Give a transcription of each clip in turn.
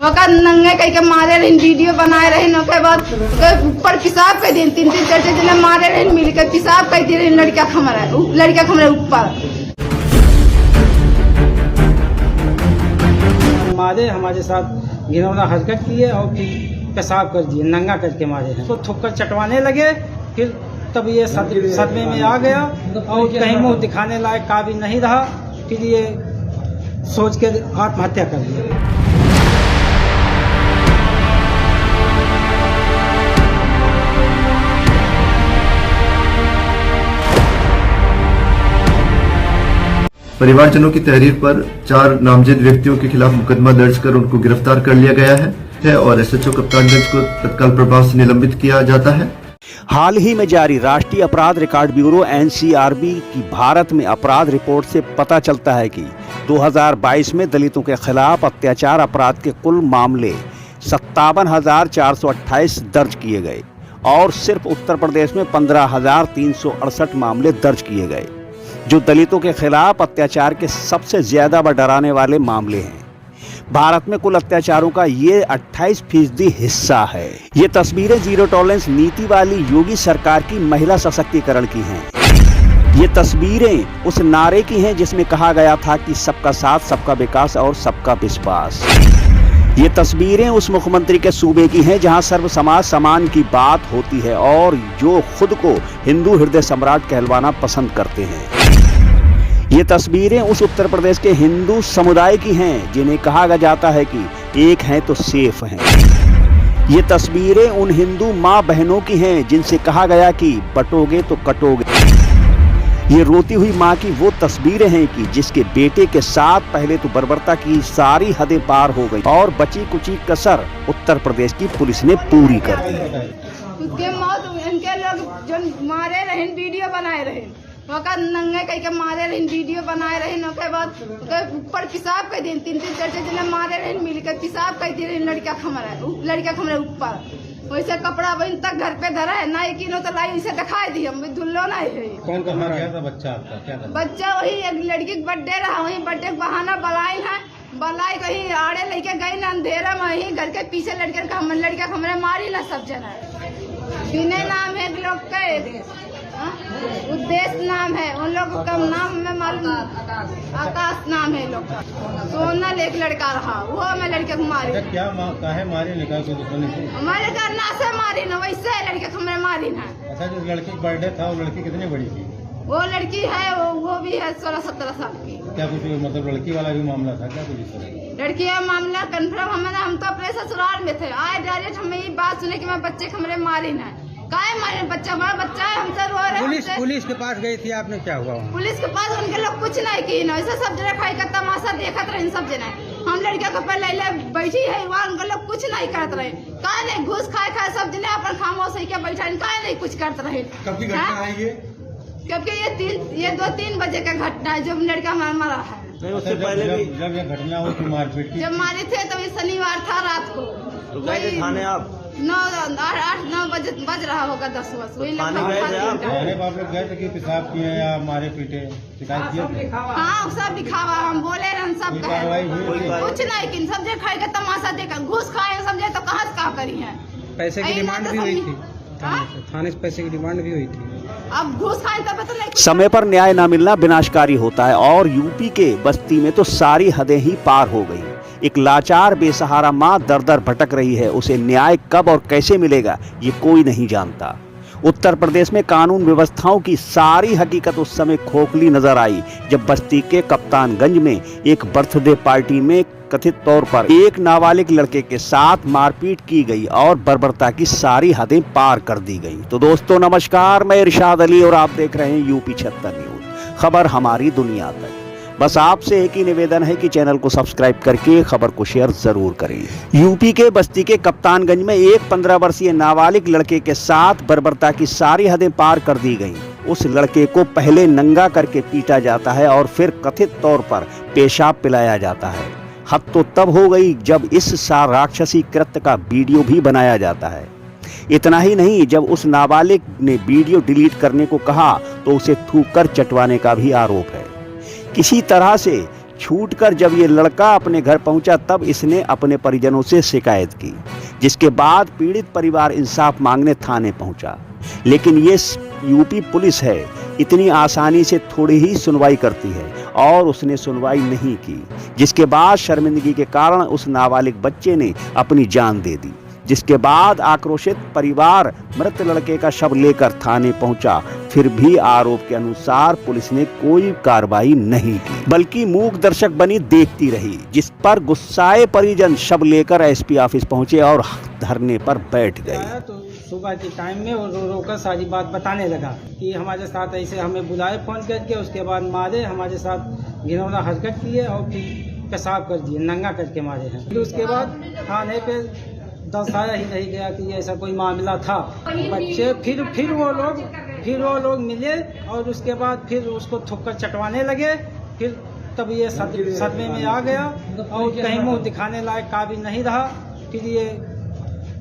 नंगे कहीं के मारे रहे, वीडियो बनाए रहे, के बाद ऊपर पिसाब कर दिन 3-3 4-4 दिन मारे रहे, मिल के पिसाब कर दी रहे, लड़का खमरा ऊपर मारे, हमारे साथ घिनौना हरकत की है और फिर पेशाब कर दिए, नंगा करके मारे हैं। तो थुक्कर चटवाने लगे, फिर तब ये सदमे में आ गया और कहीं मुंह दिखाने लायक काबिल नहीं रहा, फिर ये सोच के आत्महत्या कर लिया। परिवारजनों की तहरीर पर 4 नामजद व्यक्तियों के खिलाफ मुकदमा दर्ज कर उनको गिरफ्तार कर लिया गया है और एसएचओ कप्तानगंज को तत्काल प्रभाव से निलंबित किया जाता है। हाल ही में जारी राष्ट्रीय अपराध रिकॉर्ड ब्यूरो NCRB की भारत में अपराध रिपोर्ट से पता चलता है कि 2022 में दलितों के खिलाफ अत्याचार अपराध के कुल मामले 57,428 दर्ज किए गए और सिर्फ उत्तर प्रदेश में 15,368 मामले दर्ज किए गए, जो दलितों के खिलाफ अत्याचार के सबसे ज्यादा व डराने वाले मामले हैं। भारत में कुल अत्याचारों का ये 28% हिस्सा है। ये तस्वीरें जीरो टॉलरेंस नीति वाली योगी सरकार की महिला सशक्तिकरण की हैं। ये तस्वीरें उस नारे की हैं जिसमें कहा गया था कि सबका साथ, सबका विकास और सबका विश्वास। ये तस्वीरें उस मुख्यमंत्री के सूबे की हैं जहां सर्व समाज समान की बात होती है और जो खुद को हिंदू हृदय सम्राट कहलवाना पसंद करते हैं। ये तस्वीरें उस उत्तर प्रदेश के हिंदू समुदाय की हैं जिन्हें कहा जाता है कि एक हैं तो सेफ हैं। ये तस्वीरें उन हिंदू माँ बहनों की हैं जिनसे कहा गया कि बटोगे तो कटोगे। ये रोती हुई माँ की वो तस्वीरें हैं कि जिसके बेटे के साथ पहले तो बर्बरता की सारी हदें पार हो गई और बची कुची कसर उत्तर प्रदेश की पुलिस ने पूरी कर दी। उसके मौत इनके लोग जो मारे रहे, वीडियो बनाए रहे, नंगे कहीं के मारे रहे, वीडियो बनाए रहे, के बाद ऊपर पिसाब कर दिन 3-3 4-4 दिन मारे रहे, मिल के पिसाब कर दी रहे, लड़का खमरा ऊपर वैसे कपड़ा बहन तक घर पे धरा है ना, एक तो लाई उसे दिखाई दी, हम धुल्लो नहीं है। कौन का मारा गया था बच्चा आपका? क्या था? बच्चा वही एक लड़की का बर्थडे रहा, वही बर्थडे का बहाना बलाई कहीं आड़े लेके गई ना, अंधेरा में वही घर के पीछे लड़का खमरे मारी ना सब जना। बिने नाम है लोग के उद्देश्य नाम है, उन लोगों का नाम में मालूम, आकाश नाम है लोग का। सोनल एक लड़का रहा, वो मैं लड़के को मारी। क्या काहे मारी निकाल को हमारे घर ना से मारी ना, वैसे लड़के को मैं मारी ना। अच्छा, जो लड़की का बर्थडे था वो लड़की कितनी बड़ी थी? वो लड़की है वो भी है 16-17 साल की। क्या कुछ मतलब लड़की वाला भी मामला था क्या? कुछ लड़की का मामला कन्फर्म हम तो अपने ससुराल में थे, आए डायरेक्ट हमें ये बात सुने कि मैं बच्चे खमरे मारी ना। काहे मारे? बच्चा हमारा बच्चा है, हमसे रो रहे। पुलिस के पास गई थी आपने, क्या हुआ? पुलिस के पास उनके लोग कुछ नहीं की ना, ऐसा सब जने खाई का तमाशा देखत रहे सब जने। हम लड़किया को पहले बैठी है वहाँ, उनके लोग कुछ नहीं करते रहे। काहे नहीं घूस खाए सब जने अपन खामोश होकर बैठा, काहे नहीं कुछ करते रहे। कब की घटना है ये? क्योंकि ये 2-3 बजे का घटना है जब लड़का मरा है। नहीं, उससे पहले भी जब ये घटना हुई थी मारपीट की, जब मारे थे तो ये शनिवार था रात को। तो गए थे थाने आप? 8-9 बजे बज रहा होगा, 10 बजे वही बाप लोग गए थे कि पेशाब किए या मारे पीटे, शिकायत किए? हाँ, सब दिखावा, हम बोले रहे सब कुछ नहीं कि सब जगह खाए का तमाशा देखा, घूस खाए सब जगह तो कहाँ से क्या करी है। पैसे की डिमांड भी हुई थी थाने से, पैसे की डिमांड भी हुई थी। अब घूस खाए तब तो नहीं। समय पर न्याय न मिलना विनाशकारी होता है और यूपी के बस्ती में तो सारी हदें ही पार हो गई। एक लाचार बेसहारा माँ दर दर भटक रही है, उसे न्याय कब और कैसे मिलेगा ये कोई नहीं जानता। उत्तर प्रदेश में कानून व्यवस्थाओं की सारी हकीकत उस समय खोखली नजर आई जब बस्ती के कप्तानगंज में एक बर्थडे पार्टी में कथित तौर पर एक नाबालिग लड़के के साथ मारपीट की गई और बर्बरता की सारी हदें पार कर दी गई। तो दोस्तों नमस्कार, मैं इरशाद अली और आप देख रहे हैं यूपी 76 न्यूज, खबर हमारी दुनिया तक। बस आपसे एक ही निवेदन है कि चैनल को सब्सक्राइब करके खबर को शेयर जरूर करें। यूपी के बस्ती के कप्तानगंज में एक 15 वर्षीय नाबालिग लड़के के साथ बर्बरता की सारी हदें पार कर दी गईं। उस लड़के को पहले नंगा करके पीटा जाता है और फिर कथित तौर पर पेशाब पिलाया जाता है। हद तो तब हो गई जब इस राक्षसी कृत्य का वीडियो भी बनाया जाता है। इतना ही नहीं, जब उस नाबालिग ने वीडियो डिलीट करने को कहा तो उसे थूक कर चटवाने का भी आरोप है। किसी तरह से छूटकर जब ये लड़का अपने घर पहुंचा तब इसने अपने परिजनों से शिकायत की, जिसके बाद पीड़ित परिवार इंसाफ मांगने थाने पहुंचा। लेकिन ये यूपी पुलिस है, इतनी आसानी से थोड़ी ही सुनवाई करती है और उसने सुनवाई नहीं की, जिसके बाद शर्मिंदगी के कारण उस नाबालिग बच्चे ने अपनी जान दे दी। जिसके बाद आक्रोशित परिवार मृत लड़के का शव लेकर थाने पहुंचा, फिर भी आरोप के अनुसार पुलिस ने कोई कार्रवाई नहीं की, बल्कि मूक दर्शक बनी देखती रही, जिस पर गुस्साए परिजन शव लेकर एसपी ऑफिस पहुंचे और धरने पर बैठ गए। तो सुबह के टाइम में वो रो कर सारी बात बताने लगा कि हमारे साथ ऐसे हमें बुलाए फोन करके, उसके बाद मारे, हमारे साथ घिनौना हरकत किए और फिर पेशाब कर दिए, नंगा करके मारे हैं। फिर उसके बाद थाने पे दर्शाया ही नहीं गया कि ऐसा कोई मामला था। बच्चे फिर वो लोग मिले और उसके बाद फिर उसको थुक्कर चटवाने लगे। फिर तब ये सदमे में आ गया और कहीं मुंह दिखाने लायक काबिल नहीं रहा। फिर ये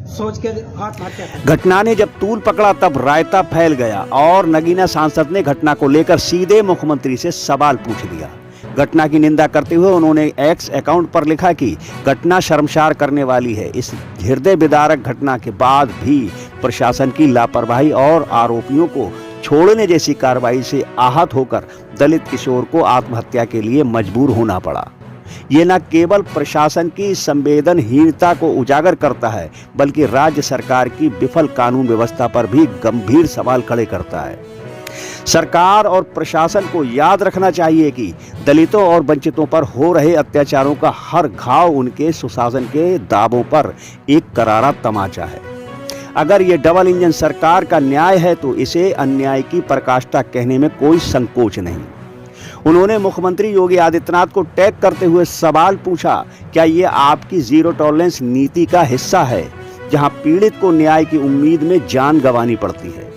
सोच के आत्महत्या कर। घटना ने जब तूल पकड़ा तब रायता फैल गया और नगीना सांसद ने घटना को लेकर सीधे मुख्यमंत्री से सवाल पूछ लिया। घटना की निंदा करते हुए उन्होंने एक्स अकाउंट पर लिखा कि घटना शर्मसार करने वाली है। इस हृदय विदारक घटना के बाद भी प्रशासन की लापरवाही और आरोपियों को छोड़ने जैसी कार्रवाई से आहत होकर दलित किशोर को आत्महत्या के लिए मजबूर होना पड़ा। ये न केवल प्रशासन की संवेदनहीनता को उजागर करता है, बल्कि राज्य सरकार की विफल कानून व्यवस्था पर भी गंभीर सवाल खड़े करता है। सरकार और प्रशासन को याद रखना चाहिए कि दलितों और वंचितों पर हो रहे अत्याचारों का हर घाव उनके सुशासन के दावों पर एक करारा तमाचा है। अगर ये डबल इंजन सरकार का न्याय है तो इसे अन्याय की पराकाष्ठा कहने में कोई संकोच नहीं। उन्होंने मुख्यमंत्री योगी आदित्यनाथ को टैग करते हुए सवाल पूछा, क्या ये आपकी जीरो टॉलरेंस नीति का हिस्सा है, जहां पीड़ित को न्याय की उम्मीद में जान गंवानी पड़ती है?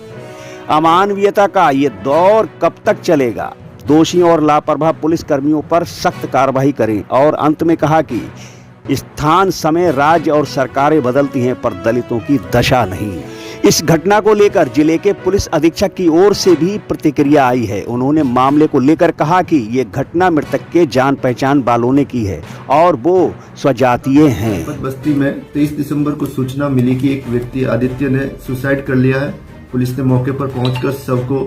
अमानवीयता का ये दौर कब तक चलेगा? दोषियों और लापरवाह पुलिस कर्मियों पर सख्त कार्रवाई करें। और अंत में कहा कि स्थान, समय, राज्य और सरकारें बदलती हैं पर दलितों की दशा नहीं। इस घटना को लेकर जिले के पुलिस अधीक्षक की ओर से भी प्रतिक्रिया आई है। उन्होंने मामले को लेकर कहा कि ये घटना मृतक के जान पहचान वालों ने की है और वो स्वजातीय हैं। बस्ती में 23 दिसंबर को सूचना मिली कि एक व्यक्ति आदित्य ने सुसाइड कर लिया है। पुलिस ने मौके पर पहुंचकर शव को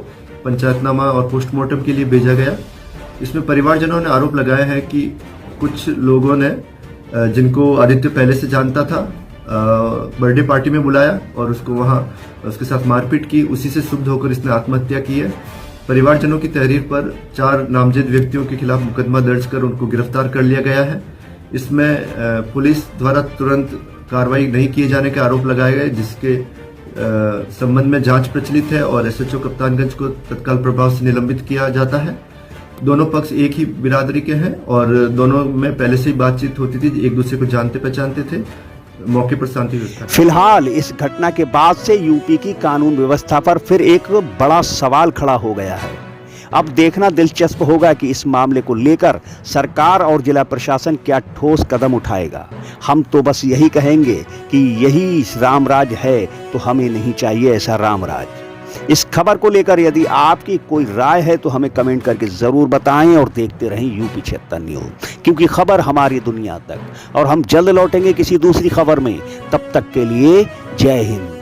पंचायतनामा और पोस्टमार्टम के लिए भेजा गया। इसमें परिवारजनों ने आरोप लगाया है कि कुछ लोगों ने, जिनको आदित्य पहले से जानता था, बर्थडे पार्टी में बुलाया और उसको वहां उसके साथ मारपीट की। उसी से क्षुब्ध होकर इसने आत्महत्या की है। परिवारजनों की तहरीर पर 4 नामजद व्यक्तियों के खिलाफ मुकदमा दर्ज कर उनको गिरफ्तार कर लिया गया है। इसमें पुलिस द्वारा तुरंत कार्रवाई नहीं किए जाने के आरोप लगाए गए, जिसके संबंध में जांच प्रचलित है और एसएचओ कप्तानगंज को तत्काल प्रभाव से निलंबित किया जाता है। दोनों पक्ष एक ही बिरादरी के हैं और दोनों में पहले से ही बातचीत होती थी, एक दूसरे को जानते पहचानते थे। मौके पर शांति व्यवस्था। फिलहाल इस घटना के बाद से यूपी की कानून व्यवस्था पर फिर एक बड़ा सवाल खड़ा हो गया है। अब देखना दिलचस्प होगा कि इस मामले को लेकर सरकार और जिला प्रशासन क्या ठोस कदम उठाएगा। हम तो बस यही कहेंगे कि यही रामराज है, तो हमें नहीं चाहिए ऐसा रामराज। इस खबर को लेकर यदि आपकी कोई राय है तो हमें कमेंट करके जरूर बताएं और देखते रहें यूपी 76 न्यूज़, क्योंकि खबर हमारी दुनिया तक। और हम जल्द लौटेंगे किसी दूसरी खबर में। तब तक के लिए जय हिंद।